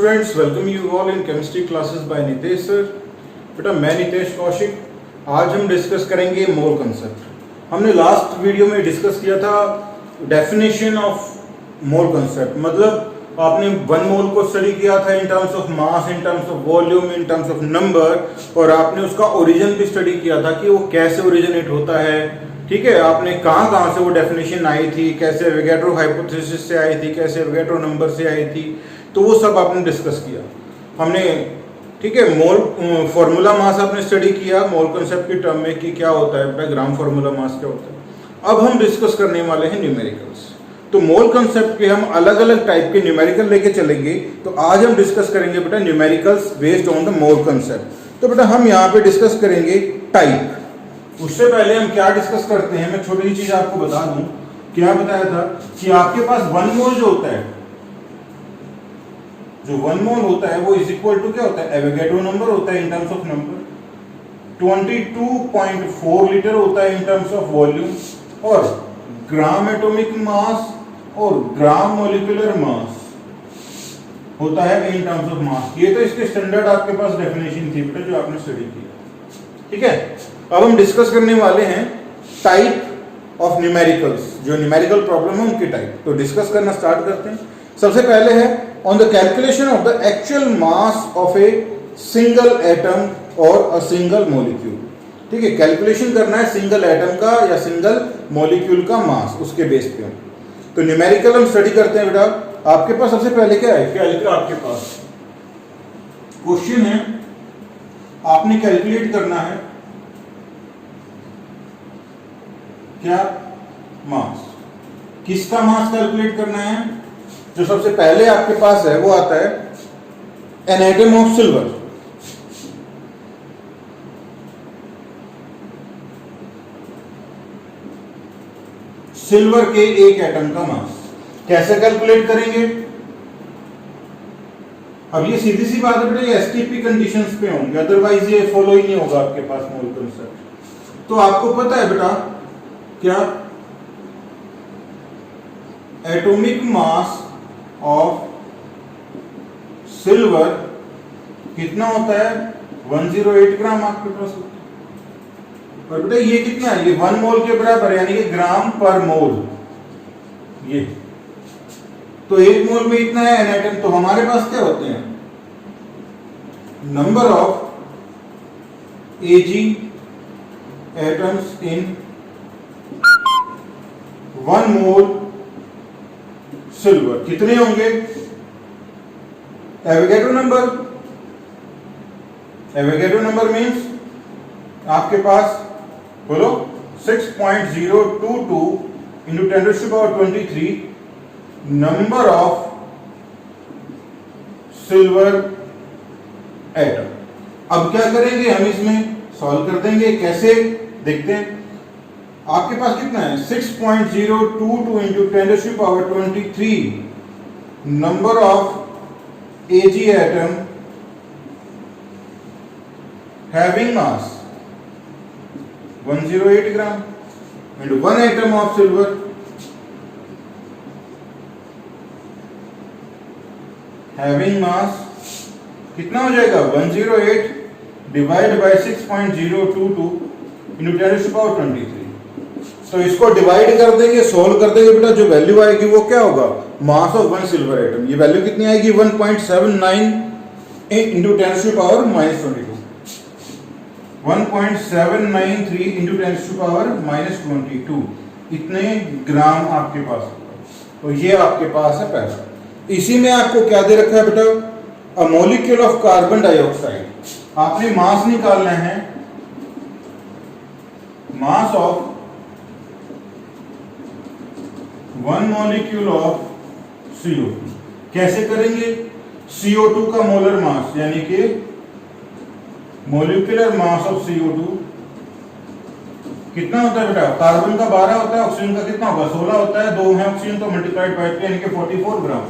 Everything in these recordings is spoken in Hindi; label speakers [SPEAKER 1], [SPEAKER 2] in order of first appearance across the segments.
[SPEAKER 1] Students, welcome you all in chemistry classes bye Nitesh sir. बेटा मैं नितेश कौशिक। आज हम डिस्कस करेंगे मोल कंसेप्ट। हमने लास्ट वीडियो में डिस्कस किया था डेफिनेशन ऑफ मोल कंसेप्ट, मतलब आपने वन मोल को स्टडी किया था in terms of mass, in terms of volume, in terms of number, और आपने उसका ओरिजिन भी स्टडी किया था कि वो कैसे ओरिजिनेट होता है। ठीक है, आपने कहाँ से वो डेफिनेशन आई थी, कैसे एवोगैड्रो हाइपोथेसिस से आई थी, कैसे एवोगैड्रो नंबर से आई थी, तो वो सब आपने डिस्कस किया हमने। ठीक है, मोल फॉर्मूला मास आपने स्टडी किया मोल कंसेप्ट के टर्म में कि क्या होता है, ग्राम फॉर्मूला मास क्या होता है। अब हम डिस्कस करने वाले हैं न्यूमेरिकल्स। तो मोल कंसेप्ट के हम अलग अलग टाइप के न्यूमेरिकल लेके चलेंगे। तो आज हम डिस्कस करेंगे बेटा numericals based on the mole concept. तो बेटा हम यहाँ पे डिस्कस करेंगे टाइप। उससे पहले हम क्या डिस्कस करते हैं, मैं छोटी सी चीज आपको बता दूं। क्या बताया था कि आपके पास वन मोल जो होता है, जो वन मोल होता है वो इज इक्वल टू क्या होता है, एवोगैड्रो नंबर होता है in terms of number, 22.4 litre होता है इन टर्म्स ऑफ वॉल्यूम, और ग्राम एटॉमिक मास और ग्राम मॉलिक्यूलर मास होता है इन टर्म्स ऑफ मास। ये तो इसके स्टैंडर्ड आपके पास डेफिनेशन थी बेटा जो आपने स्टडी किया। ठीक है, अब हम डिस्कस करने वाले हैं टाइप ऑफ न्यूमेरिकल्स, जो न्यूमेरिकल प्रॉब्लम है उनके टाइप। तो डिस्कस करना स्टार्ट करते हैं। सबसे पहले है on the calculation of the actual mass of a single atom और अ सिंगल मॉलिक्यूल। ठीक है, कैलकुलेशन करना है सिंगल एटम का या सिंगल मॉलिक्यूल का मास, उसके बेस पे। तो न्यूमेरिकल हम स्टडी करते हैं बेटा। आपके पास सबसे पहले क्या है, क्या लिखा आपके पास क्वेश्चन है, आपने कैलकुलेट करना है क्या, मास। किसका मास कैलकुलेट करना है? जो सबसे पहले आपके पास है वो आता है an atom of silver. Silver के एक एटम का मास कैसे कैलकुलेट करेंगे? अब ये सीधी सी बात है बेटा, ये एसटीपी कंडीशंस पे होंगे, अदरवाइज ये फॉलो ही नहीं होगा आपके पास मोल कंसेप्ट। तो आपको पता है बेटा क्या, एटॉमिक मास ऑफ सिल्वर कितना होता है, 108 ग्राम आपके पास होता है। और बेटा ये कितना है, ये 1 मोल के बराबर है, यानी कि ग्राम पर मोल। ये तो 1 मोल में इतना है एन एटम। तो हमारे पास क्या होते हैं, number of AG atoms in 1 mole silver कितने होंगे, Avogadro number. Avogadro number means आपके पास बोलो 6.022 into 10⁻23 number of silver atom. अब क्या करेंगे, हम इसमें सॉल्व कर देंगे। कैसे देखते हैं, आपके पास कितना है 6.022 into 10⁻23 number of AG atom having mass 108 gram and 1 atom of silver having mass कितना हो जाएगा, 108 डिवाइड बाय 6.022 इंटू 10⁻23। तो इसको डिवाइड कर देंगे, सोल्व कर देंगे बेटा, जो वैल्यू आएगी वो क्या होगा, मास ऑफ 1 सिल्वर एटम। ये वैल्यू कितनी आएगी, 1.79 इंटू 10⁻22, 1.793 इंटू 10⁻22, इतने ग्राम आपके पास होगा। तो ये आपके पास है पहला। इसी में आपको क्या दे रखा है बेटा, a molecule of carbon dioxide. आपने मास निकालना है, mass of 1 molecule of CO2। कैसे करेंगे, CO2 का मोलर मास यानी कि मॉलिक्यूलर मास ऑफ CO2 कितना होता है बेटा, कार्बन का 12 होता है, ऑक्सीजन का कितना होगा, 16 होता है, 2 है ऑक्सीजन तो मल्टीप्लाइड बाय 2 यानी कि 44 ग्राम।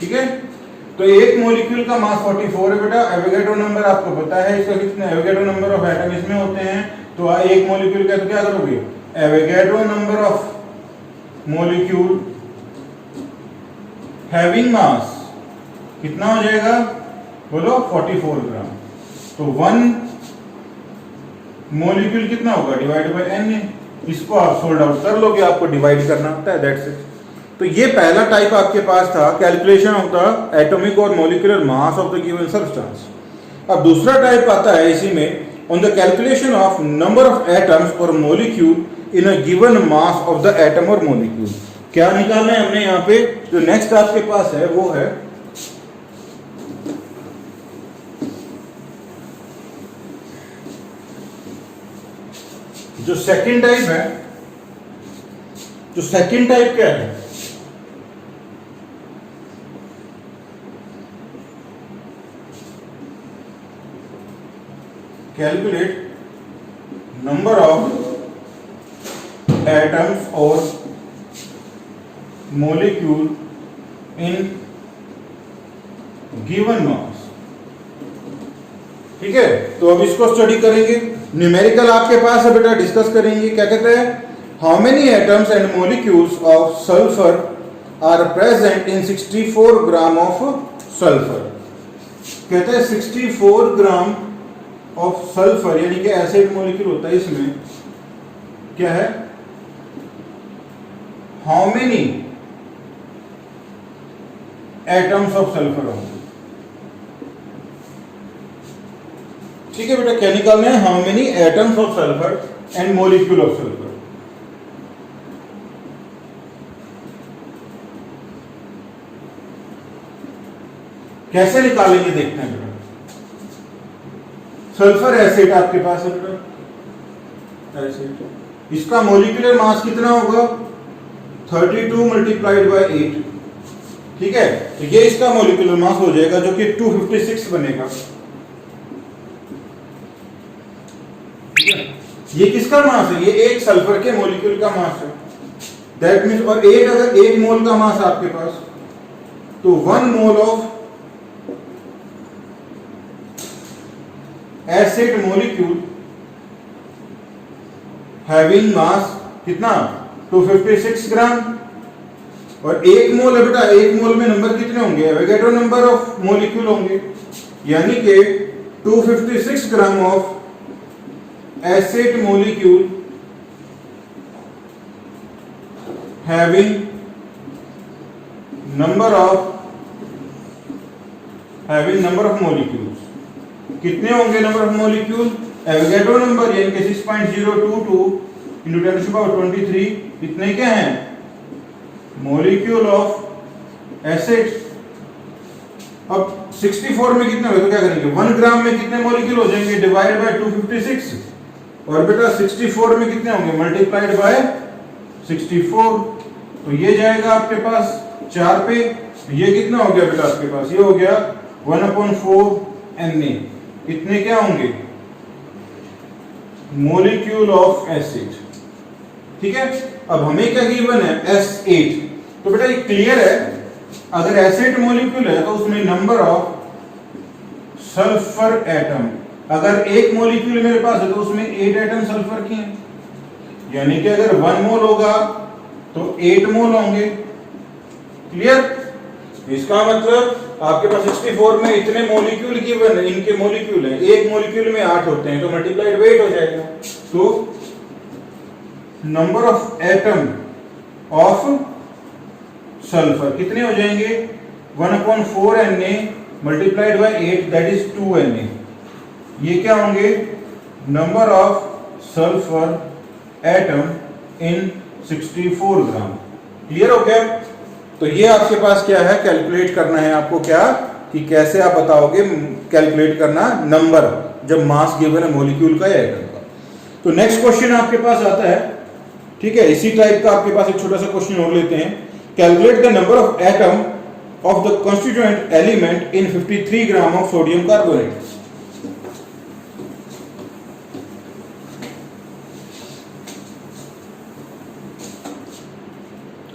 [SPEAKER 1] ठीक है, तो एक मॉलिक्यूल का मास 44 है बेटा। एवोगैड्रो नंबर आपको पता है इसका कितना, एवोगैड्रो नंबर ऑफ एटम इसमें होते हैं। तो एक मॉलिक्यूल का तो क्या करोगे, Avogadro number of molecule having mass कितना हो जाएगा बोलो 44 ग्राम। तो 1 मॉलिक्यूल कितना होगा डिवाइड बाय n। इसको आप सोल्ड आउट कर लोगे, आपको डिवाइड करना होता है, दैट्स इट। तो ये पहला टाइप आपके पास था, कैलकुलेशन ऑफ द एटॉमिक और molecular mass of the given substance. अब दूसरा टाइप आता है इसी में, on the calculation of number of atoms और molecule in a given mass of the atom और मॉलिक्यूल। क्या निकालना है हमने यहाँ पे? जो नेक्स्ट आपके पास है वो है जो सेकंड टाइप है। जो सेकंड टाइप क्या है? कैलकुलेट नंबर ऑफ एटम्स और मॉलिक्यूल इन गिवन मास। ठीक है, तो अब इसको स्टडी करेंगे। न्यूमेरिकल आपके पास है बेटा, डिस्कस करेंगे। क्या कहते हैं? How many atoms and molecules of sulphur are present in 64 gram of sulphur. कहते हैं 64 ग्राम ऑफ सल्फर, यानी कि एसिड मॉलिक्यूल होता है, इसमें क्या है? How many atoms of sulphur होंगे। ठीक है बेटा, क्या निकालना है? How many atoms of sulphur and molecule of sulphur. कैसे निकालेंगे देखते हैं बेटा। सल्फर एसिड आपके पास है बेटा, एसिड। इसका मॉलिक्यूलर मास कितना होगा? 32 मल्टीप्लाइड बाय 8। ठीक है, तो ये इसका मॉलिक्यूलर मास हो जाएगा, जो कि 256 बनेगा। ये किसका मास है? ये एक सल्फर के मॉलिक्यूल का मास है, दैट मीन्स। और एक अगर 1 मोल का मास आपके पास, तो 1 mole of acid molecule having mass कितना? 256 ग्राम। और 1 मोल है बेटा, 1 मोल में नंबर कितने होंगे? एवोगैड्रो नंबर ऑफ मॉलिक्यूल होंगे, यानी कि 256 gram of acid molecule having number of molecules। कितने होंगे number of molecule? Avogadro number, यानी कि 6.022 into 10 to the power 23। इतने क्या हैं? Molecule of acid. अब 64 में कितने होंगे? तो क्या करेंगे? 1 ग्राम में कितने मॉलिक्यूल हो जाएंगे? Divide by 256। और बेटा 64 में कितने होंगे? Multiplied by 64। तो ये जाएगा आपके पास 4 पे। ये कितना हो गया बेटा आपके पास? ये हो गया 1/4 Na। इतने क्या होंगे? Molecule of acid. ठीक है, अब हमें क्या गिवन है? S8। तो बेटा ये क्लियर है, अगर एसिड मॉलिक्यूल है तो उसमें नंबर ऑफ सल्फर एटम, अगर एक मॉलिक्यूल मेरे पास है तो उसमें 8 एटम सल्फर की हैं, यानी कि अगर 1 मोल होगा तो 8 मोल होंगे। क्लियर? इसका मतलब आपके पास 64 में इतने मॉलिक्यूल गिवन है, इनके मॉलिक्यूल हैं, एक मॉलिक्यूल में 8 होते हैं, तो मल्टीप्लाइड 8 हो जाएगा। तो number of atom of sulphur कितने हो जाएंगे? 1/4 Na multiplied by 8, that is 2 Na। ये क्या होंगे? Number of sulphur atom in 64 gram. Clear हो गया? तो ये आपके पास क्या है? कैलकुलेट करना है आपको। क्या कि कैसे आप बताओगे कैलकुलेट करना नंबर, जब मास गिवन है मॉलिक्यूल का या एटम का। तो नेक्स्ट क्वेश्चन आपके पास आता है, ठीक है, इसी टाइप का आपके पास एक छोटा सा क्वेश्चन और लेते हैं। Calculate the number of atom of the constituent element in 53 gram of sodium carbonate.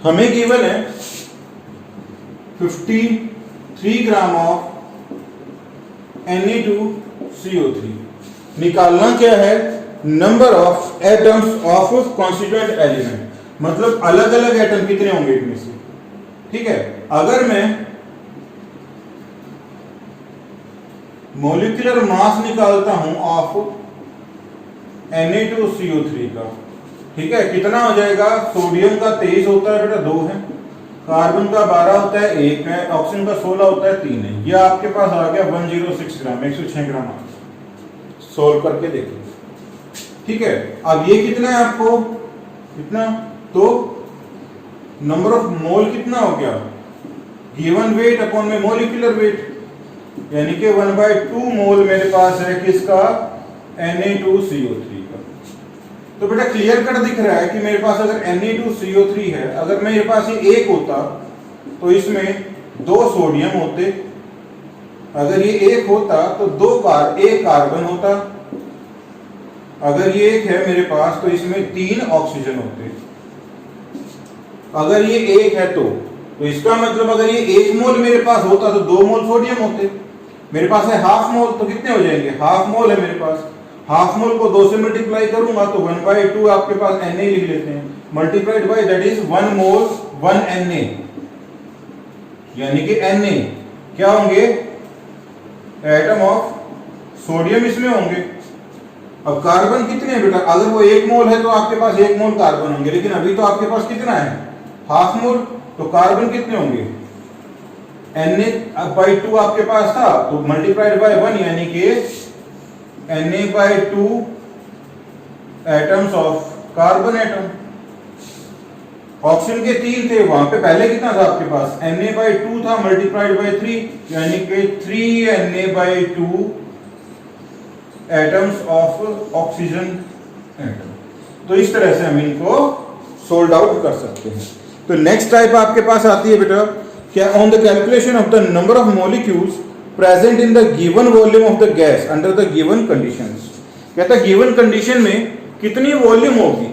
[SPEAKER 1] हमें गिवन है 53 ग्राम ऑफ Ne2CO3। निकालना क्या है? Number of atoms of constituent element, मतलब अलग अलग एटम कितने होंगे इनमें से। ठीक है, अगर मैं मॉलिक्यूलर मास निकालता हूं ऑफ Na2CO3 का, ठीक है, कितना हो जाएगा? सोडियम का 23 होता है बेटा, 2 है, कार्बन का 12 होता है, 1 है, ऑक्सीजन का 16 होता है, 3 है। ये आपके पास आ गया 106 ग्राम, 106 ग्राम। सोल्व करके देखिए, ठीक है। अब ये कितना है आपको? कितना? तो नंबर ऑफ मोल कितना हो गया? गिवन वेट अपॉन में मॉलिक्यूलर वेट, यानी कि 1/2 मोल मेरे पास है किसका? Na2CO3 का। तो बेटा क्लियर कट दिख रहा है कि मेरे पास अगर Na2CO3 है, अगर मेरे पास ये 1 होता तो इसमें 2 सोडियम होते, अगर ये 1 होता तो 1 कार्बन होता, अगर ये 1 है मेरे पास तो इसमें 3 ऑक्सीजन होते, अगर ये 1 है तो इसका मतलब अगर ये 1 मोल मेरे पास होता तो 2 मोल सोडियम होते। मेरे पास है हाफ मोल, तो कितने हो जाएंगे? हाफ मोल है मेरे पास, हाफ मोल को 2 से मल्टीप्लाई करूंगा तो 1/2 आपके पास Na लिख लेते हैं, multiplied by that is 1 mole 1 Na, यानी कि Na क्या होंगे? एटम ऑफ सोडियम इसमें होंगे। अब कार्बन कितने हैं बेटा? अगर वो 1 मोल है तो आपके पास 1 मोल कार्बन होंगे, लेकिन अभी तो आपके पास कितना है? हाफ मोल, तो कार्बन कितने होंगे? Na/2 आपके पास था तो मल्टीप्लाइड बाय 1, यानी कि Na/2 atoms of carbon atom. Oxygen के 3 थे, वहां पे पहले कितना था आपके पास? Na/2 था मल्टीप्लाइड बाय 3, यानी कि 3 Na/2 atoms of oxygen atom. तो इस तरह से हम इनको सोल्ड आउट कर सकते हैं। तो नेक्स्ट टाइप आपके पास आती है बेटा क्या? On the calculation of the number of molecules present in the given volume of the gas under the given conditions. कहता है गिवन कंडीशन में कितनी वॉल्यूम होगी।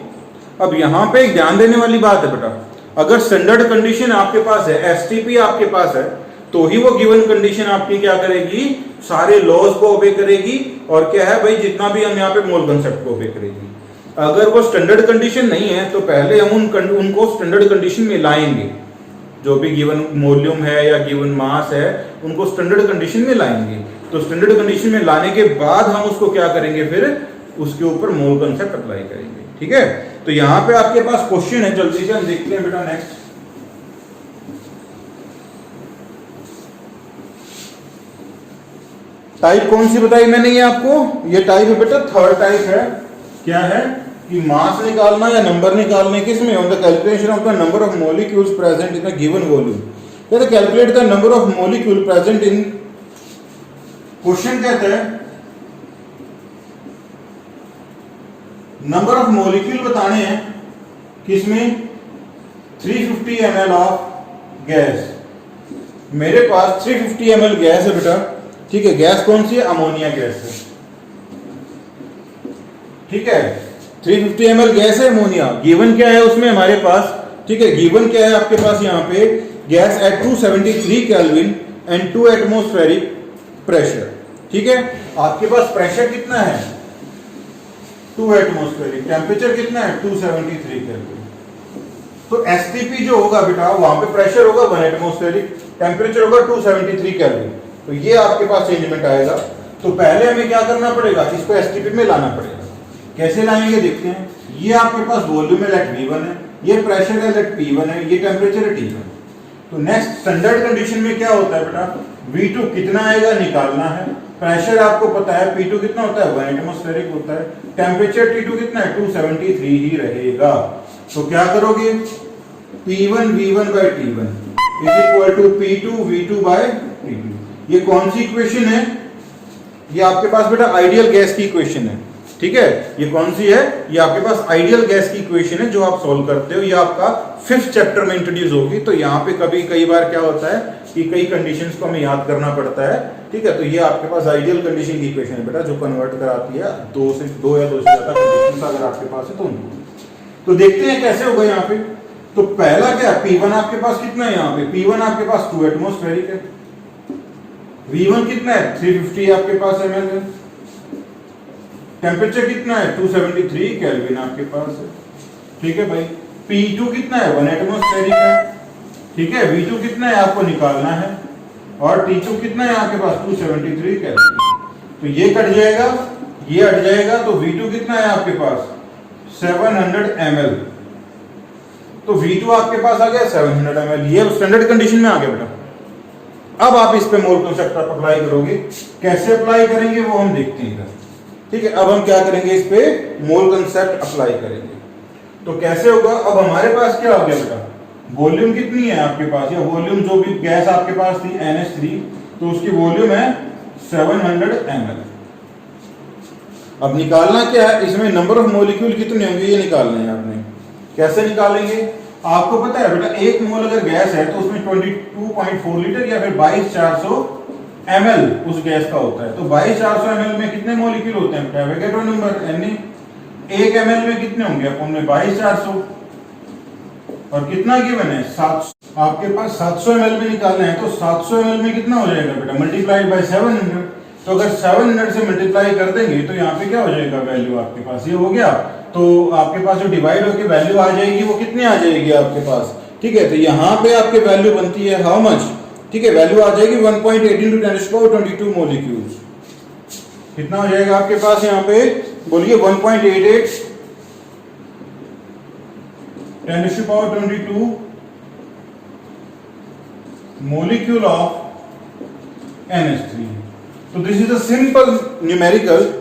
[SPEAKER 1] अब यहां पे एक ध्यान देने वाली बात है बेटा, अगर स्टैंडर्ड कंडीशन आपके पास है, एसटीपी आपके पास है, तो ही वो गिवन कंडीशन आपकी क्या करेगी? सारे लॉज को ओबे करेगी, और क्या है भाई, जितना भी हम यहाँ पे मोल कंसेप्ट को ओबे करेगी। अगर वो स्टैंडर्ड कंडीशन नहीं है तो पहले हम उनको स्टैंडर्ड कंडीशन में लाएंगे, जो भी गिवन वॉल्यूम है या गिवन मास है उनको स्टैंडर्ड कंडीशन में लाएंगे। तो स्टैंडर्ड कंडीशन में लाने के बाद हम उसको क्या करेंगे? फिर उसके ऊपर मोल कंसेप्ट अप्लाई करेंगे, ठीक है। तो यहां पे आपके पास क्वेश्चन है, जल्दी से हम देखते हैं बेटा। नेक्स्ट टाइप कौन सी बताई मैंने ये आपको? ये टाइप है बेटा, थर्ड टाइप है। क्या है कि मास निकालना या नंबर निकालने किसमें? On the calculation of the number of molecules present in the given volume. कहते calculate the number of molecule present in, question कहता है नंबर ऑफ मॉलिक्यूल बताने हैं किसमें? 350 ml ऑफ गैस। मेरे पास 350 ml गैस है बेटा, ठीक है। गैस कौन सी है? अमोनिया गैस है, ठीक है। 350 ml गैस है अमोनिया। गिवन क्या है उसमें हमारे पास? ठीक है, गिवन क्या है आपके पास यहाँ पे? Gas at 273 kelvin and 2 atmospheric pressure, ठीक है। आपके पास प्रेशर कितना है? 2 एटमॉस्फेरिक। टेम्परेचर कितना है? 273 केल्विन। तो एसटीपी जो होगा बेटा, वहां पे प्रेशर होगा 1 एटमॉस्फेरिक, टेम्परेचर होगा 273 केल्विन। तो ये आपके पास चेंजमेंट आएगा। तो पहले हमें क्या करना पड़ेगा? इसको एसटीपी में लाना पड़ेगा। कैसे लाएंगे देखते हैं। ये आपके पास वॉल्यूम है, लेट V1 है, ये प्रेशर है, लेट P1 है, ये टेम्परेचर है T1। तो नेक्स्ट स्टैंडर्ड कंडीशन में क्या होता है बेटा? V2 कितना आएगा निकालना है। प्रेशर आपको पता है P2 कितना होता है? 1 एटमॉस्फेरिक होता है। टेम्परेचर T2 कितना है? 273 ही रहेगा। तो क्या करोगे? P1 V1 by T1 is equal to P2 V2 by T2। ये कौन सी इक्वेशन है? ये आपके पास बेटा आइडियल गैस की इक्वेशन है, ठीक है। ये कौन सी है? ये आपके पास आइडियल गैस की इक्वेशन है जो आप सॉल्व करते हो। ये आपका 5th चैप्टर में इंट्रोड्यूस होगी। तो यहाँ पे कई बार क्या होता है कि कई कंडीशंस को हमें याद करना पड़ता है, ठीक है। तो ये आपके पास आइडियल कंडीशन की इक्वेशन है बेटा, जो कन्वर्ट कराती है 2 या 2 से ज्यादा कंडीशंस अगर आपके पास है तो उनको। तो देखते हैं कैसे होगा यहाँ पे। तो पहला क्या? P1 आपके पास कितना है? यहाँ पे P1 आपके पास 2 एटमॉस्फेरिक है। V1 कितना है? 350 आपके पास ml है। टेम्परेचर कितना है? 273 केल्विन आपके पास है, ठीक है भाई। P2 कितना है? 1 एटमॉस्फेरिक है, ठीक है। V2 कितना है आपको निकालना है, और T2 कितना है आपके पास? 273 केल्विन। तो ये कट जाएगा, ये हट जाएगा, तो V2 कितना है आपके पास 700 ml। तो V2 आपके पास आ गया 700 ml, ये स्टैंडर्ड कंडीशन में आ गया बेटा। अब आप इस पे मोल कंसेप्ट अप्लाई करोगे, कैसे अप्लाई करेंगे वो हम देखते हैं इधर, ठीक है। अब हम क्या करेंगे, इस पे मोल कंसेप्ट अप्लाई करेंगे। तो कैसे होगा, अब हमारे पास क्या हो गया बेटा, वॉल्यूम कितनी है आपके पास, या वॉल्यूम जो भी गैस आपके पास थी NH3, तो उसकी वॉल्यूम है 700 ml। अब निकालना क्या है, इसमें नंबर ऑफ मॉलिक्यूल कितने होंगे ये निकालना है आपने। कैसे निकालेंगे, आपको पता है बेटा एक मोल अगर गैस है तो उसमें 22.4 लीटर या फिर 22,400 ml उस गैस का होता है। तो 22,400 ml में कितने मॉलिक्यूल होते हैं बेटा, एवोगैड्रो नंबर यानी 1 ml में कितने होंगे अपन में 22,400, और कितना गिवन है 700। आपके पास 700 ml में निकालना है, तो 700 ml में कितना हो जाएगा बेटा, मल्टीप्लाइड बाय 700। तो अगर 700 से मल्टीप्लाई कर देंगे तो यहाँ पे क्या हो जाएगा, वैल्यू आपके पास ये हो गया। तो आपके पास जो डिवाइड होकर वैल्यू आ जाएगी वो कितने आ जाएगी आपके पास, ठीक है। तो यहाँ पे आपके वैल्यू बनती है हाउ मच, ठीक है, वैल्यू आ जाएगी 1.8 into 10⁻22 मॉलिक्यूल्स। कितना हो जाएगा आपके पास यहाँ पे, बोलिए 1.88 10⁻22 molecule of NH3। तो this is a simple numerical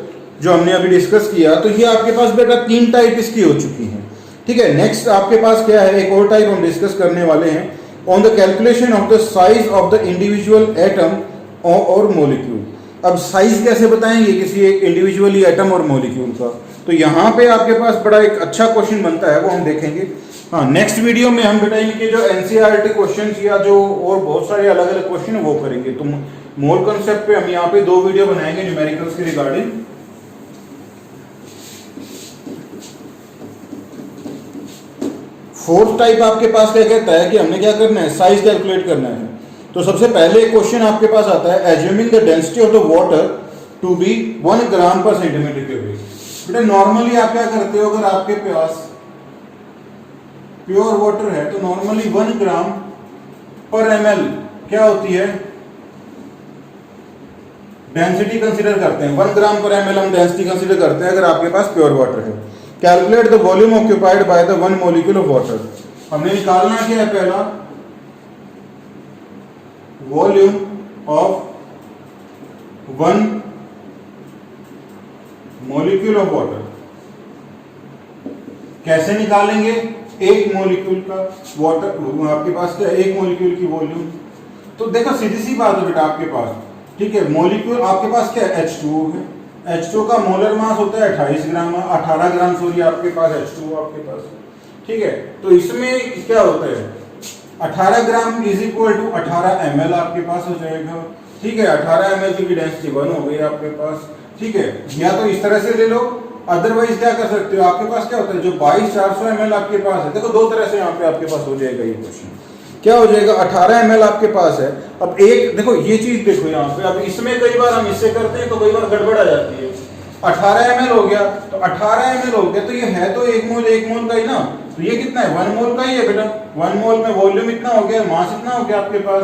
[SPEAKER 1] जो हमने अभी डिस्कस किया। तो ये आपके पास बेटा 3 टाइप इसकी हो चुकी हैं, ठीक है। नेक्स्ट आपके पास क्या है, एक और टाइप हम डिस्कस करने वाले हैं, on the calculation of the size of the individual atom और मॉलिक्यूल। अब साइज कैसे बताएंगे किसी एक इंडिविजुअली एटम और मॉलिक्यूल का, तो यहाँ पे आपके पास बड़ा एक अच्छा क्वेश्चन बनता है, वो हम देखेंगे। हाँ, नेक्स्ट वीडियो में हम बेटा इनके जो एनसीईआरटी क्वेश्चंस या जो और बहुत सारे अलग अलग क्वेश्चन है वो करेंगे। तो मोल कंसेप्ट पे हम यहाँ पे 2 वीडियो बनाएंगे न्यूमेरिकल्स के रिगार्डिंग। फोर्थ टाइप आपके पास क्या कहता है कि हमने क्या करना है, साइज कैलकुलेट करना है। तो सबसे पहले क्वेश्चन आपके पास आता है, assuming the density of the water to be 1 gram पर सेंटीमीटर क्यूबिक। बेटा नॉर्मली आप क्या करते हो, अगर आपके पास प्योर वाटर है तो नॉर्मली 1 ग्राम पर ml क्या होती है, डेंसिटी कंसीडर करते हैं। 1 ग्राम पर ml हम डेंसिटी कंसीडर करते हैं अगर आपके पास प्योर वाटर है। Calculate the volume occupied by the 1 molecule of water. हमने निकालना क्या है, पहला volume of 1 molecule of water. कैसे निकालेंगे, एक मॉलिक्यूल का वाटर आपके पास क्या है, एक मॉलिक्यूल की वॉल्यूम। तो देखो सीधी सी बात है बेटा आपके पास, ठीक है, मॉलिक्यूल आपके पास क्या है, H2O है। H2O का मोलर मास होता है 18 ग्राम सॉरी आपके पास H2O आपके पास, ठीक है। तो इसमें क्या होता है, 18 gram is equal to 18 ml आपके पास हो जाएगा, ठीक है। 18 ml की डेंसिटी 1 हो गई आपके पास, ठीक है। या तो इस तरह से ले लो, अदरवाइज क्या कर सकते हो, आपके पास क्या होता है, जो 22,400 ml आपके पास है, देखो 2 तरह से यहाँ पे आपके पास हो जाएगा ये क्वेश्चन। क्या हो जाएगा, 18 ml आपके पास है। अब एक देखो ये चीज देखो यहाँ पे, अब इसमें कई बार हम इससे करते हैं तो कई बार गड़बड़ आ जाती है। 18 ml हो गया, तो 18 ml हो गया, तो ये है तो 1 मोल का ही ना। तो ये कितना है, 1 मोल का ही है बेटा। 1 मोल में वॉल्यूम इतना हो गया, मास इतना हो गया आपके पास।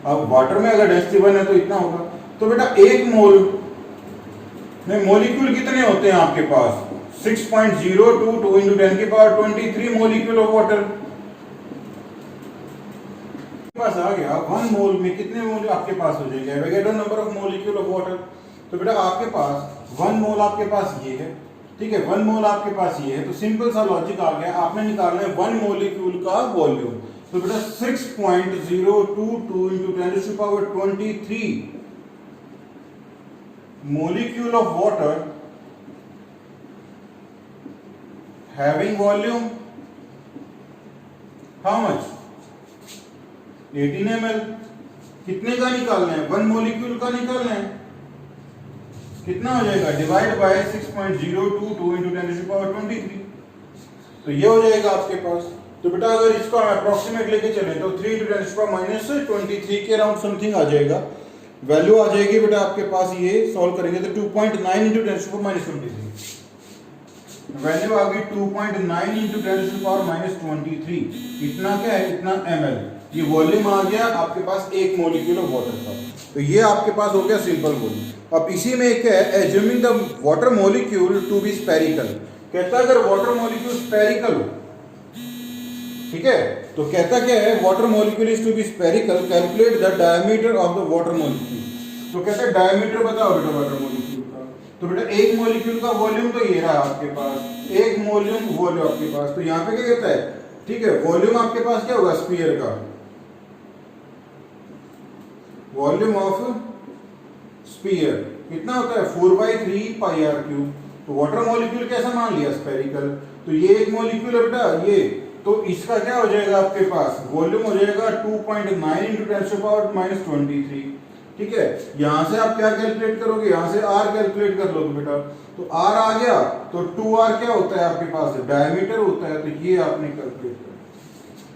[SPEAKER 1] अब वाटर में अगर डेंसिटी 1 है तो इतना होगा। तो बेटा 1 मोल में मॉलिक्यूल कितने होते हैं आपके पास, 6.022 × 10⁻23 मॉलिक्यूल ऑफ वाटर पास आ गया। 1 मोल में कितने मोल आपके पास हो जाएगा, Avogadro number of molecule of water. तो बेटा आपके पास 1 मोल आपके पास ये है, ठीक है, 1 मोल आपके पास ये है। तो सिंपल सा लॉजिक आ गया, आपने निकालना है 1 मॉलिक्यूल का वॉल्यूम। तो बेटा 6.022 × 10⁻23 molecule of water having volume how much, 18 ml। कितने का निकालना है, 1 मॉलिक्यूल का निकालना है। कितना हो जाएगा, डिवाइड बाय 6.022 × 10⁻23। तो ये हो जाएगा आपके पास। तो बेटा अगर इसको हम अप्रोक्सीमेट लेके चलें तो 3 × 10⁻23 के अराउंड समथिंग आ जाएगा, वैल्यू आ जाएगी बेटा आपके पास। ये सॉल्व करेंगे तो 2.9 × 10⁻23 वैल्यू आ गई 2.9 × 10⁻23। इतना क्या है, इतना ml, ये वॉल्यूम आ गया आपके पास 1 मॉलिक्यूल ऑफ वाटर का। तो ये आपके पास हो गया सिंपल वॉल्यूम। अब इसी में एक है assuming the water molecule to be spherical. कहता है अगर वाटर मॉलिक्यूल स्फेरिकल हो, ठीक है, तो कहता क्या है, water molecule is to be spherical, calculate the diameter of the water molecule. तो कहता है डायमीटर बताओ बेटा वाटर मॉलिक्यूल का। तो बेटा एक मॉलिक्यूल का वॉल्यूम तो ये रहा आपके पास, एक वॉल्यूम आपके पास। तो यहाँ पे क्या कहता है, ठीक है, वॉल्यूम आपके पास क्या होगा स्फीयर का, वॉल्यूम ऑफ स्फीयर कितना होता है 4/3 पाई आर क्यूब। तो वाटर मॉलिक्यूल कैसा मान लिया स्फेरिकल। तो ये एक मॉलिक्यूल है बेटा ये, तो इसका क्या हो जाएगा आपके पास वॉल्यूम हो जाएगा 2.9 × 10⁻23। ठीक है, यहां से आप क्या कैलकुलेट करोगे, यहां से r कैलकुलेट कर लोगे बेटा। तो r आ गया तो 2r क्या होता है आपके पास डायमीटर होता है। तो ये आपने कैलकुलेट कर,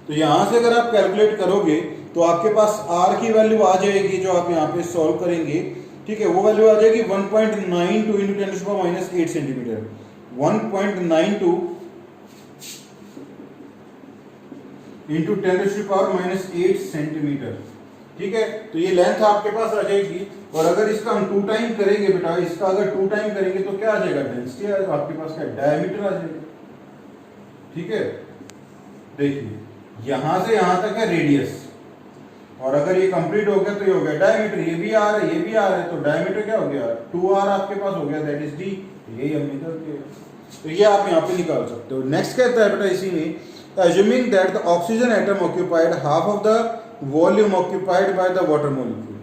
[SPEAKER 1] तो यहां से अगर आप कैलकुलेट करोगे तो आपके पास r की वैल्यू आ जाएगी जो आप यहाँ पे सॉल्व करेंगे, ठीक है, वो वैल्यू आ जाएगी 1.92 × 10⁻8 सेंटीमीटर। 1.92 into 10⁻8 centimetre. ठीक है, तो ये लेंथ आपके पास आ जाएगी। और अगर इसका हम 2 टाइम करेंगे बेटा, इसका अगर 2 टाइम करेंगे तो क्या आ जाएगा डेंसिटी आपके पास क्या डायमीटर आ जाएगा। ठीक है, देखिए यहां से यहां तक है रेडियस, और अगर ये कंप्लीट हो गया तो ये हो गया डायमीटर। ये भी आ रहा है, ये भी आ रहा है, तो डायमीटर क्या हो गया 2r आपके पास हो गया, दैट इज d। यही हम निकाल के, तो ये आप यहाँ पे निकाल सकते हो। नेक्स्ट कहता है बेटा इसी में, assuming that the oxygen atom occupied half of the volume occupied by the water molecule।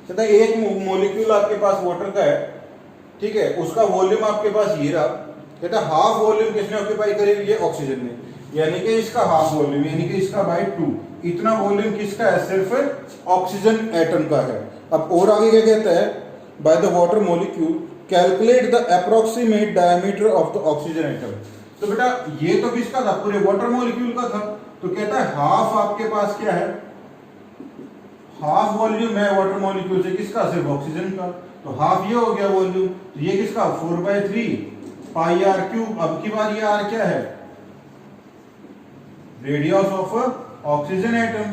[SPEAKER 1] कहता है एक मॉलिक्यूल आपके पास वाटर का है, ठीक है, उसका वॉल्यूम आपके पास ये रहा। कहता है हाफ वॉल्यूम किसने ऑक्यूपाई करी हुई है, ऑक्सीजन ने, यानी कि इसका हाफ वॉल्यूम यानी कि इसका बाय 2। इतना वॉल्यूम किसका है, सिर्फ ऑक्सीजन एटम का है। अब और आगे क्या कहता है, by the water molecule calculate the approximate diameter of the oxygen atom. तो बेटा ये तो किसका था, पूरे वाटर मॉलिक्यूल का था। तो कहता है हाफ आपके पास क्या है, हाफ वॉल्यूम है वाटर मॉलिक्यूल से किसका, सिर्फ ऑक्सीजन का। तो हाफ ये हो गया वॉल्यूम, तो ये किसका 4/3 पाई आर क्यूब। अब की बार ये आर क्या है, रेडियस ऑफ ऑक्सीजन एटम।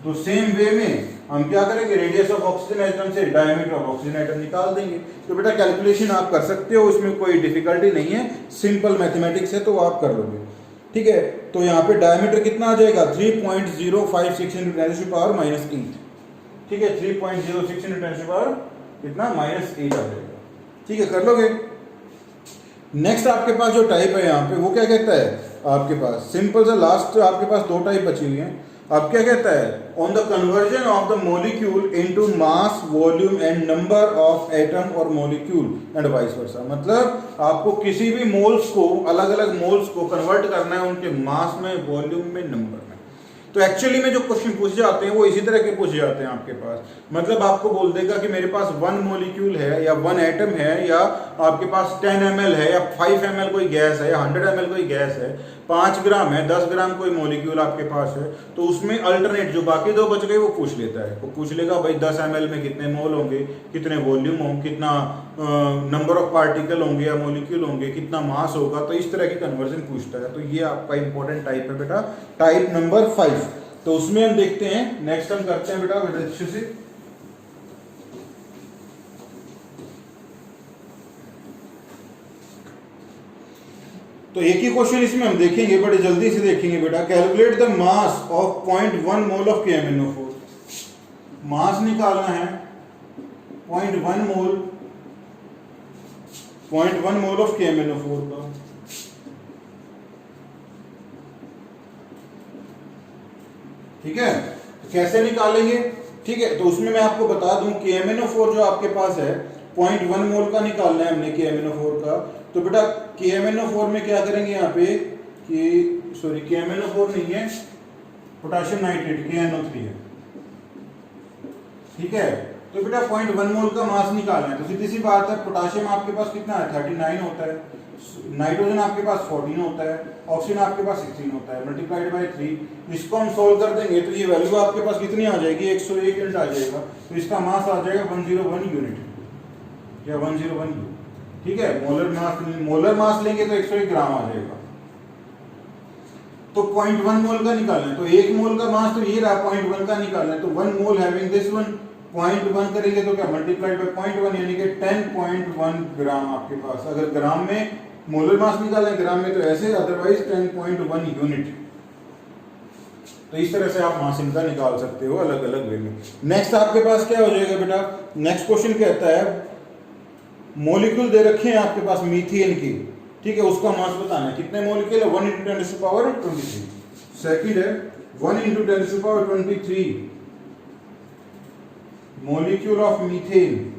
[SPEAKER 1] तो सेम वे में हम क्या करेंगे, रेडियस ऑफ ऑक्सीजन एटम से डायमीटर ऑफ ऑक्सीजन एटम निकाल देंगे। तो बेटा कैलकुलेशन आप कर सकते हो, इसमें कोई डिफिकल्टी नहीं है, सिंपल मैथमेटिक्स है, तो आप कर लोगे। ठीक है, तो यहाँ पे डायमीटर कितना आ जाएगा 3.056 × 10⁻8। ठीक है, 3.06 × 10 कितना -8 आ जाएगा। ठीक है, कर लोगे। नेक्स्ट आपके पास जो टाइप है यहाँ पे वो क्या कहता है, आपके पास सिंपल सा लास्ट आपके पास 2 टाइप बची हुई हैं। अब क्या कहता है, on the conversion of the molecule into mass volume and number of atom और मॉलिक्यूल एंड वाइस वर्सा। मतलब आपको किसी भी मोल्स को, अलग अलग मोल्स को कन्वर्ट करना है उनके मास में, वॉल्यूम में, नंबर में। तो एक्चुअली में जो क्वेश्चन पूछे जाते हैं वो इसी तरह के पूछे जाते हैं आपके पास। मतलब आपको बोल देगा कि मेरे पास 1 मॉलिक्यूल है या 1 एटम है, या आपके पास 10 ml है, या 5 ml कोई गैस है, या 100 ml कोई गैस है, 5 ग्राम है, 10 ग्राम कोई मॉलिक्यूल आपके पास है। तो उसमें अल्टरनेट जो बाकी 2 बच गए वो पूछ लेता है। वो पूछ लेगा भाई 10 ml में कितने मोल होंगे, कितने वॉल्यूम होंगे, कितना नंबर ऑफ पार्टिकल होंगे या मॉलिक्यूल होंगे, कितना मास होगा। तो इस तरह की कन्वर्जन पूछता है। तो ये आपका इंपॉर्टेंट टाइप है बेटा, टाइप नंबर 5। तो उसमें हम देखते हैं, नेक्स्ट हम करते हैं बेटा अच्छे से। तो एक ही क्वेश्चन इसमें हम देखेंगे, बड़े जल्दी से देखेंगे बेटा। Calculate the mass of 0.1 mole of KMnO4। मास निकालना है 0.1 मोल ऑफ KMnO4 का। ठीक है, तो कैसे निकालेंगे, ठीक है, तो उसमें मैं आपको बता दूं KMnO4 जो आपके पास है 0.1 मोल का निकालना है हमने KMnO4 का। तो बेटा KMnO4 में क्या करेंगे यहाँ पे कि सॉरी KMnO4 नहीं है, पोटेशियम नाइट्रेट KNO3 है। ठीक है, तो बेटा 0.1 मोल का मास निकालना है। तो सीधी सी बात है, पोटेशियम आपके पास कितना है 39 होता है, नाइट्रोजन आपके पास 14 होता है, ऑक्सीजन आपके पास 16 होता है, मल्टीप्लाइड बाय 3। इसको हम सोल्व कर देंगे तो ये वैल्यू आपके पास कितनी आ जाएगी 101 यूनिट आ जाएगा। तो इसका मास आ जाएगा 101 यूनिट या 101 यू। ठीक है, मोलर मास लेंगे तो 101 ग्राम आ जाएगा। तो 0.1 मोल का निकालना है, तो 1 मोल का मास तो ये रहा, 0.1 का निकालना है, तो 1 मोल हैविंग दिस वन, 0.1 करेंगे तो क्या मल्टीप्लाइड बाय 0.1 यानी कि 10.1 ग्राम आपके पास। अगर ग्राम में मोलर मास निकालना है, ग्राम में तो ऐसे, अदरवाइज 10.1 यूनिट। तो इस तरह से आप मास इनका निकाल सकते हो अलग अलग वे में। नेक्स्ट आपके पास क्या हो जाएगा बेटा, नेक्स्ट क्वेश्चन कहता है मॉलिक्यूल दे रखे हैं आपके पास मीथेन की, ठीक है, उसका मास बताना है। कितने मॉलिक्यूल है, 1 × 10⁻23। सेकंड है 1 × 10⁻23 मॉलिक्यूल ऑफ मीथेन,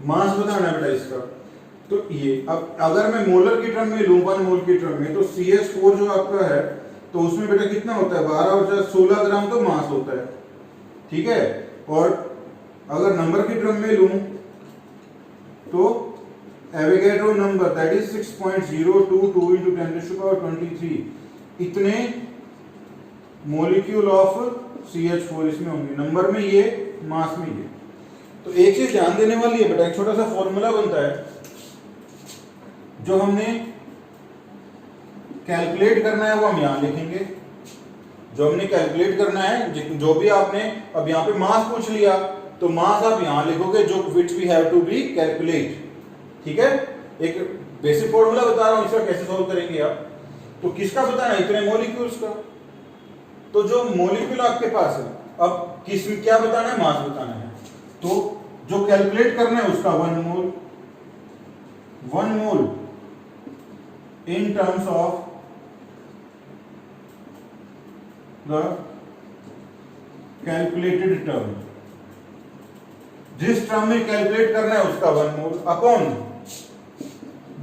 [SPEAKER 1] मास बताना है बेटा इसका। तो ये अब अगर मैं मोलर की टर्म में लूं, 1 मोल की टर्म में, तो CH4 जो आपका है तो उसमें बेटा कितना होता है, 12 और 16 ग्राम तो मास होता है, ठीक है। और अगर नंबर की टर्म में लूं तो एवोगैड्रो नंबर दैट इज 6.022 × 10⁻23 इतने मॉलिक्यूल ऑफ CH4 इसमें होंगे, नंबर में ये, मास में ये। तो एक चीज ध्यान देने वाली है बेटा, एक छोटा सा फॉर्मूला बनता है जो हमने कैलकुलेट करना है वो हम यहां लिखेंगे। जो हमने कैलकुलेट करना है, जो भी आपने अब यहां पे मास पूछ लिया तो मास आप यहां लिखोगे जो which we have to be calculate, ठीक है। एक बेसिक फॉर्मूला बता रहा हूं, इसका कैसे सॉल्व करेंगे आप। तो किसका बताना है, इतने मॉलिक्यूल्स का। तो जो मॉलिक्यूल आपके पास है, अब किस क्या बताना है, मास बताना है। तो जो कैलकुलेट करना है उसका 1 मोल in terms of the calculated term, जिस टर्म में कैलकुलेट करना है उसका 1 mole upon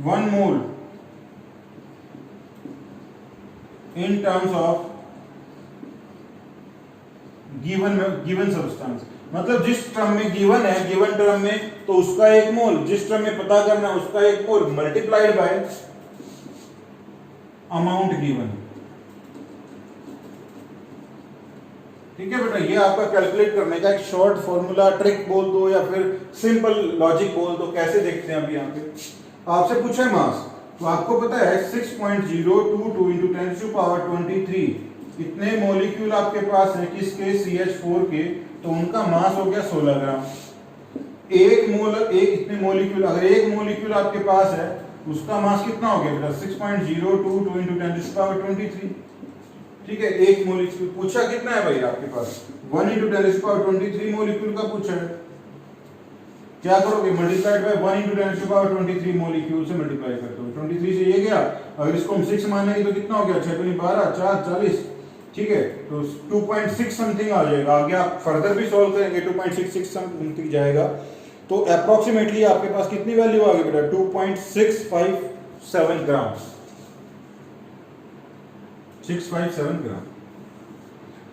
[SPEAKER 1] 1 mole in terms of given substance. मतलब जिस टर्म में गिवन है, गिवन टर्म में तो उसका 1 मोल, जिस टर्म में पता करना है उसका 1 मोल मल्टीप्लाइड बाय अमाउंट गिवन, ठीक है बेटा। ये आपका कैलकुलेट करने का एक शॉर्ट फॉर्मूला, ट्रिक बोल दो या फिर सिंपल लॉजिक बोल दो, कैसे देखते हैं अभी यहाँ पे। आपसे पूछा है मास, तो आपको पता है 6.022 × 10⁻23 इतने मॉलिक्यूल आपके पास है किसके, CH4 के, तो उनका मास हो गया 16 ग्राम। इतने मॉलिक्यूल, अगर एक मॉलिक्यूल आपके पास है उसका मास कितना हो गया बेटा, 6.022 × 10⁻23, ठीक है। एक मॉलिक्यूल पूछा कितना है भाई आपके पास, 1 × 10⁻23 मॉलिक्यूल का पूछा है। क्या करोगे, मल्टीप्लाइड बाय 1 × 10⁻23 मॉलिक्यूल से मल्टीप्लाई करते हो, 23 से ये गया, अगर इसको हम 6 मानेंगे तो कितना हो गया, 6 × 12 4 40, ठीक है। तो 2.6 समथिंग आ जाएगा। आगे आप फर्दर भी सॉल्व करेंगे 2.66 समथिंग जाएगा। तो अप्रोक्सीमेटली आपके पास कितनी वैल्यू आ गई बेटा, 2.657 ग्राम, 657 ग्राम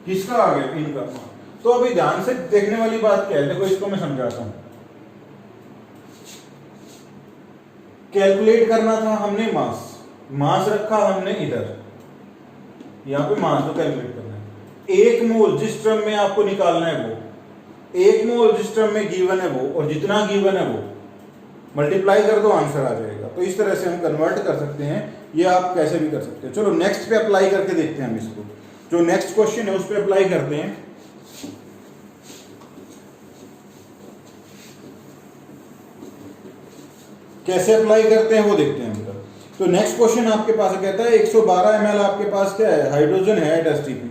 [SPEAKER 1] किसका आ गया, इनका। तो अभी ध्यान से देखने वाली बात क्या है, देखो इसको मैं समझाता हूं। कैलकुलेट करना था हमने मास रखा हमने इधर, यहां पे मास को कैलकुलेट करना है। 1 मोल जिस टर्म में आपको निकालना है वो, 1 मोल जिस टर्म में गिवन है वो, और जितना गिवन है वो मल्टीप्लाई कर दो, आंसर आ जाएगा। तो इस तरह से हम कन्वर्ट कर सकते हैं, ये आप कैसे भी कर सकते हैं। चलो नेक्स्ट पे अप्लाई करके देखते हैं हम इसको। जो नेक्स्ट क्वेश्चन है उस पर अप्लाई करते हैं। कैसे अप्लाई करते हैं वो देखते हैं बेटा। तो नेक्स्ट क्वेश्चन आपके पास कहता है 112 ml आपके पास क्या है, हाइड्रोजन है eight STP.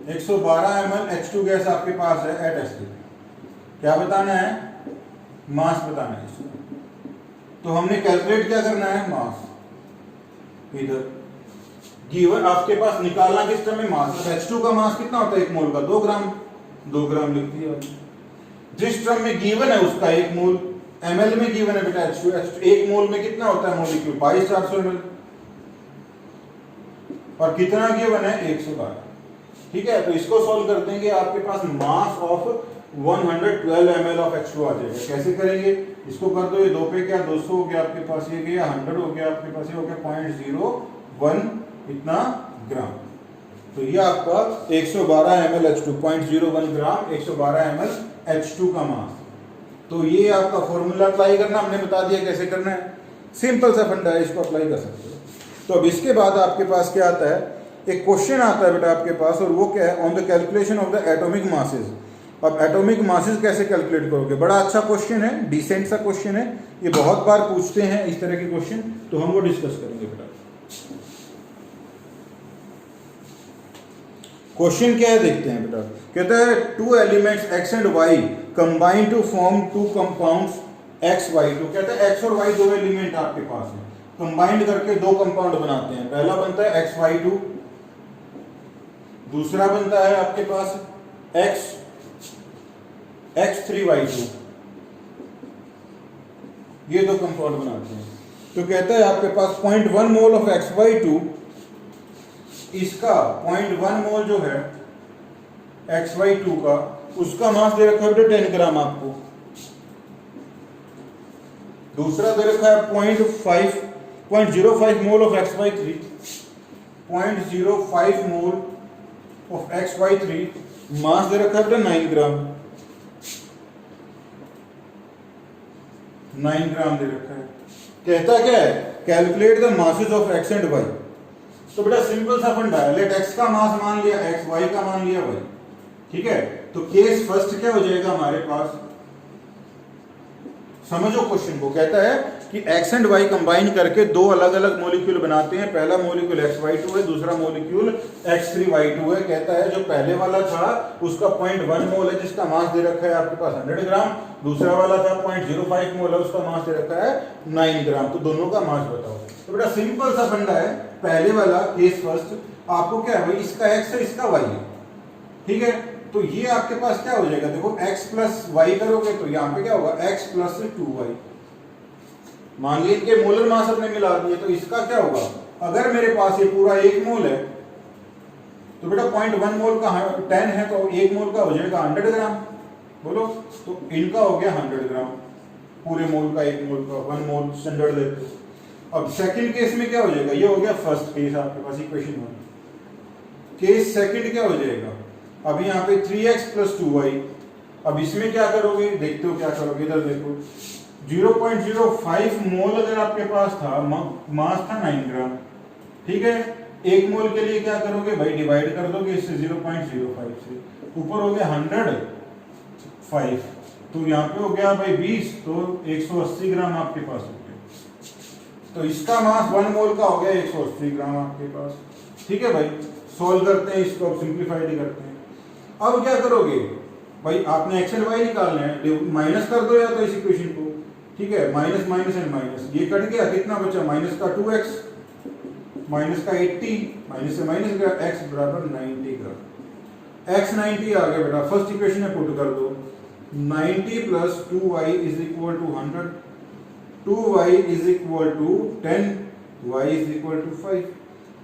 [SPEAKER 1] 112 ml H2 gas आपके पास है एट एसटीपी। क्या बताना है, मास बताना है इसको। तो हमने कैलकुलेट क्या करना है, मास। इधर गिवन आपके पास निकालना किस टर्म में, मास। H2 का मास कितना होता है 1 मोल का, 2 ग्राम, 2 ग्राम लिख दिया। जिस टर्म में गिवन है उसका 1 मोल, ml में गिवन है बेटा H2, 1 मोल में कितना होता है मॉलिक्यूल, 22,400 ml, और कितना गिवन है 112, ठीक है। तो इसको सॉल्व कर देंगे, आपके पास mass of 112 ml of H2 आ जाएगा। कैसे करेंगे, इसको कर दो, ये 2 पे क्या 200 हो गया आपके पास, ये गया 100 हो गया आपके पास, ये हो गया 0.01 इतना ग्राम। तो ये आपका 112 ml H2, 0.01 ग्राम, 112 ml H2 का मास। तो ये आपका फॉर्मूला अप्लाई करना हमने बता दिया कैसे करना है, सिंपल सा फंडा है, इसको अप्लाई कर सकते हो। तो अब इसके बाद आपके पास क्या आता है, एक क्वेश्चन आता है बेटा आपके पास, और वो क्या है, on the calculation of the atomic masses. अब एटॉमिक मासेस कैसे कैलकुलेट करोगे, बड़ा अच्छा क्वेश्चन है, डिसेंट सा क्वेश्चन है, ये बहुत बार पूछते हैं इस तरह के क्वेश्चन, तो हम वो डिस्कस करेंगे बेटा। क्वेश्चन क्या है देखते हैं बेटा, कहता है two elements X and Y combine to form two compounds X Y two. कहता है एक्स और वाई दो एलिमेंट आपके पास है, कंबाइंड करके दो कंपाउंड बनाते हैं। पहला बनता है एक्स वाई टू, दूसरा बनता है आपके पास X3Y2। ये दो कंपाउंड बनाते हैं। तो कहता है आपके पास 0.1 मोल ऑफ XY2, इसका 0.1 मोल जो है XY2 का, उसका मास दे रखा है 10 ग्राम आपको। दूसरा दे रखा है 0.05 mole of XY3, 0.05 mole of XY3, मास दे रखा है 9 ग्राम, 9 ग्राम दे रखा है। कहता क्या है, calculate the masses of X and Y. तो बेटा सिंपल सा फंडा है, लेट एक्स का मास मान लिया एक्स, वाई का मान लिया वाई, ठीक है। तो केस फर्स्ट क्या हो जाएगा हमारे पास, समझो क्वेश्चन को। कहता है कि एक्स एंड वाई कंबाइन करके दो अलग अलग मॉलिक्यूल बनाते हैं। पहला मॉलिक्यूल XY2 है, दूसरा मॉलिक्यूल X3Y2 है। कहता है जो पहले वाला था उसका 0.1 मोल है, जिसका मास दे रखा है आपके पास 100 ग्राम। दूसरा वाला था 0.05 मोल है, उसका मास दे रखा है 9 ग्राम। तो दोनों का मास बताओ। तो बेटा सिंपल सा फंडा है, पहले वाला केस फर्स्ट, आपको क्या है भाई, इसका x है इसका y है, ठीक है। तो ये आपके पास क्या हो जाएगा, देखो x प्लस वाई करोगे तो यहाँ पे क्या होगा, x प्लस 2y। मान लीजिए इनके मोलर मास अपने मिला दिए, तो इसका क्या होगा, अगर मेरे पास ये पूरा 1 मोल है तो बेटा 0.1 मोल का 10 है, तो 1 मोल का हो जाएगा 100 ग्राम। बोलो, तो इनका हो गया 100 ग्राम, पूरे मोल का 1 मोल का 1 मोल स्टैंडर्ड लेते हो। अब सेकंड केस में क्या हो जाएगा, ये हो गया फर्स्ट केस आपके पास इक्वेशन 1। केस सेकंड क्या हो जाएगा, अब यहाँ पे 3x प्लस 2y। अब इसमें क्या करोगे, देखते हो क्या करोगे, इधर देखो 0.05 मोल अगर आपके पास था, मास था 9 ग्राम, ठीक है। 1 मोल के लिए क्या करोगे भाई, डिवाइड कर दोगे इससे 0.05 से, ऊपर हो गया 105, तो यहाँ पे हो गया भाई 20, तो 180 ग्राम आपके पास हो गया। तो इसका मास 1 मोल का हो गया 180 ग्राम आपके पास, ठीक है भाई। सोल्व करते हैं इसको, अब सिंप्लीफाइड करते हैं। अब क्या करोगे भाई, आपने एक्स एंड वाई निकालना है, माइनस कर दो या तो इस इक्वेशन को, ठीक है। माइनस माइनस एंड माइनस, ये कट गया, कितना बचा, माइनस का 2x, माइनस का 80, माइनस से माइनस गया, x बराबर 90 ग्राम। x 90 आ गया बेटा, फर्स्ट इक्वेशन में पुट कर दो, 90 plus 2y is equal to 100, 2y is equal to 10, y is equal to 5।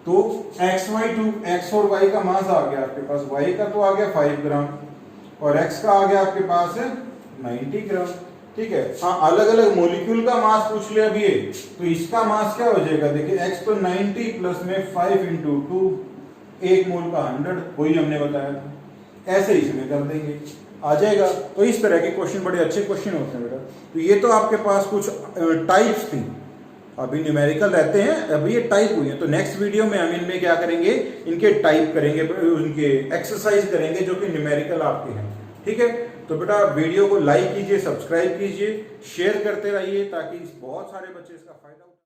[SPEAKER 1] तो XY2, x और y का मास आ गया आपके पास, y का तो आ गया 5 ग्राम और x का आ गया आपके पास है 90 ग्राम, ठीक है। हाँ, अलग अलग मॉलिक्यूल का मास पूछ लिया अभी, तो इसका मास क्या हो जाएगा, देखिए x तो 90 प्लस में 5 इंटू 2, 1 मोल का 100, वही हमने बताया था। ऐसे इसमें कर देंगे, आ जाएगा। तो इस तरह के क्वेश्चन बड़े अच्छे क्वेश्चन होते हैं बेटा। तो ये तो आपके पास कुछ टाइप्स थी, अभी न्यूमेरिकल रहते हैं, अभी ये टाइप हुई है। तो नेक्स्ट वीडियो में हम इनमें क्या करेंगे, इनके टाइप करेंगे, उनके एक्सरसाइज करेंगे जो कि न्यूमेरिकल आपके हैं, ठीक है। तो बेटा वीडियो को लाइक कीजिए, सब्सक्राइब कीजिए, शेयर करते रहिए, ताकि बहुत सारे बच्चे इसका फायदा